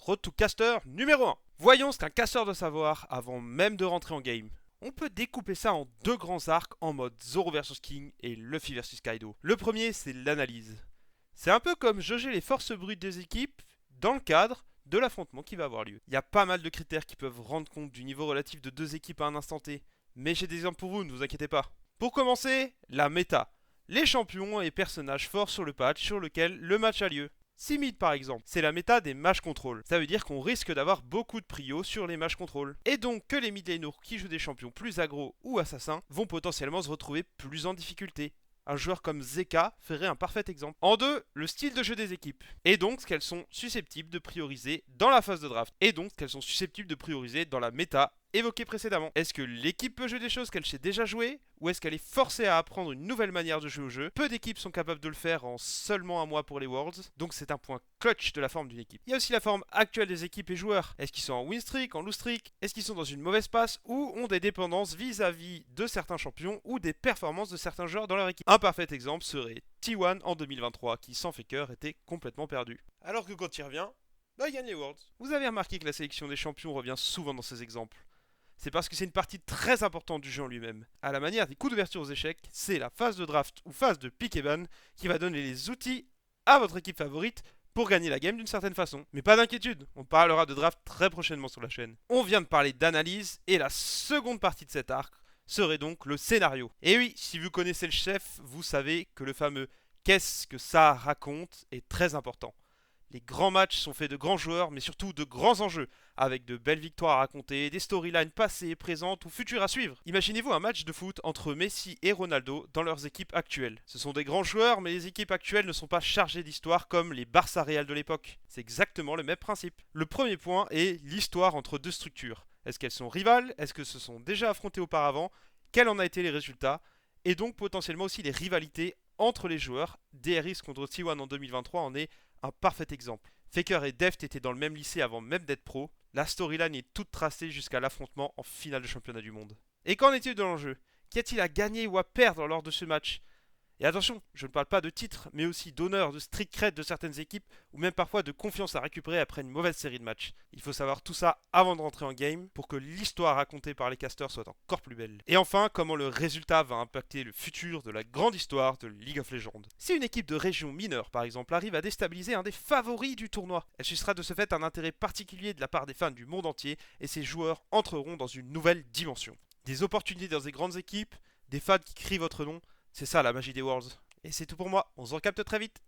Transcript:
Road to Caster numéro 1. Voyons ce qu'un casseur doit savoir avant même de rentrer en game. On peut découper ça en deux grands arcs en mode Zoro vs King et Luffy vs Kaido. Le premier, c'est l'analyse. C'est un peu comme jauger les forces brutes des équipes dans le cadre de l'affrontement qui va avoir lieu. Il y a pas mal de critères qui peuvent rendre compte du niveau relatif de deux équipes à un instant T, mais j'ai des exemples pour vous, ne vous inquiétez pas. Pour commencer, la méta. Les champions et personnages forts sur le patch sur lequel le match a lieu. Simid par exemple, c'est la méta des match control. Ça veut dire qu'on risque d'avoir beaucoup de prio sur les match control. Et donc que les mid laners qui jouent des champions plus aggro ou assassins vont potentiellement se retrouver plus en difficulté. Un joueur comme Zeka ferait un parfait exemple. En deux, le style de jeu des équipes. Et donc ce qu'elles sont susceptibles de prioriser dans la phase de draft. Et donc ce qu'elles sont susceptibles de prioriser dans la méta évoquée précédemment. Est-ce que l'équipe peut jouer des choses qu'elle sait déjà jouer, ou est-ce qu'elle est forcée à apprendre une nouvelle manière de jouer au jeu? Peu d'équipes sont capables de le faire en seulement un mois pour les Worlds, donc c'est un point clutch de la forme d'une équipe. Il y a aussi la forme actuelle des équipes et joueurs. Est-ce qu'ils sont en win streak, en lose streak? Est-ce qu'ils sont dans une mauvaise passe, ou ont des dépendances vis-à-vis de certains champions ou des performances de certains joueurs dans leur équipe? Un parfait exemple serait T1 en 2023, qui sans Faker était complètement perdu. Alors que quand il revient, il gagne les Worlds. Vous avez remarqué que la sélection des champions revient souvent dans ces exemples. C'est parce que c'est une partie très importante du jeu en lui-même. À la manière des coups d'ouverture aux échecs, c'est la phase de draft ou phase de pick and ban qui va donner les outils à votre équipe favorite pour gagner la game d'une certaine façon. Mais pas d'inquiétude, on parlera de draft très prochainement sur la chaîne. On vient de parler d'analyse et la seconde partie de cet arc serait donc le scénario. Et oui, si vous connaissez le chef, vous savez que le fameux qu'est-ce que ça raconte est très important. Les grands matchs sont faits de grands joueurs, mais surtout de grands enjeux, avec de belles victoires à raconter, des storylines passées, présentes ou futures à suivre. Imaginez-vous un match de foot entre Messi et Ronaldo dans leurs équipes actuelles. Ce sont des grands joueurs, mais les équipes actuelles ne sont pas chargées d'histoire comme les Barça Real de l'époque. C'est exactement le même principe. Le premier point est l'histoire entre deux structures. Est-ce qu'elles sont rivales? Est-ce que se sont déjà affrontées auparavant? Quels en ont été les résultats? Et donc potentiellement aussi les rivalités entre les joueurs. DRX contre T1 en 2023 en est un parfait exemple. Faker et Deft étaient dans le même lycée avant même d'être pro. La storyline est toute tracée jusqu'à l'affrontement en finale de championnat du monde. Et qu'en est-il de l'enjeu? Qu'y a-t-il à gagner ou à perdre lors de ce match? Et attention, je ne parle pas de titre, mais aussi d'honneur, de street cred de certaines équipes, ou même parfois de confiance à récupérer après une mauvaise série de matchs. Il faut savoir tout ça avant de rentrer en game, pour que l'histoire racontée par les casters soit encore plus belle. Et enfin, comment le résultat va impacter le futur de la grande histoire de League of Legends. Si une équipe de région mineure, par exemple, arrive à déstabiliser un des favoris du tournoi, elle suscitera de ce fait un intérêt particulier de la part des fans du monde entier, et ses joueurs entreront dans une nouvelle dimension. Des opportunités dans des grandes équipes, des fans qui crient votre nom, c'est ça la magie des Worlds. Et c'est tout pour moi, on se recapte très vite.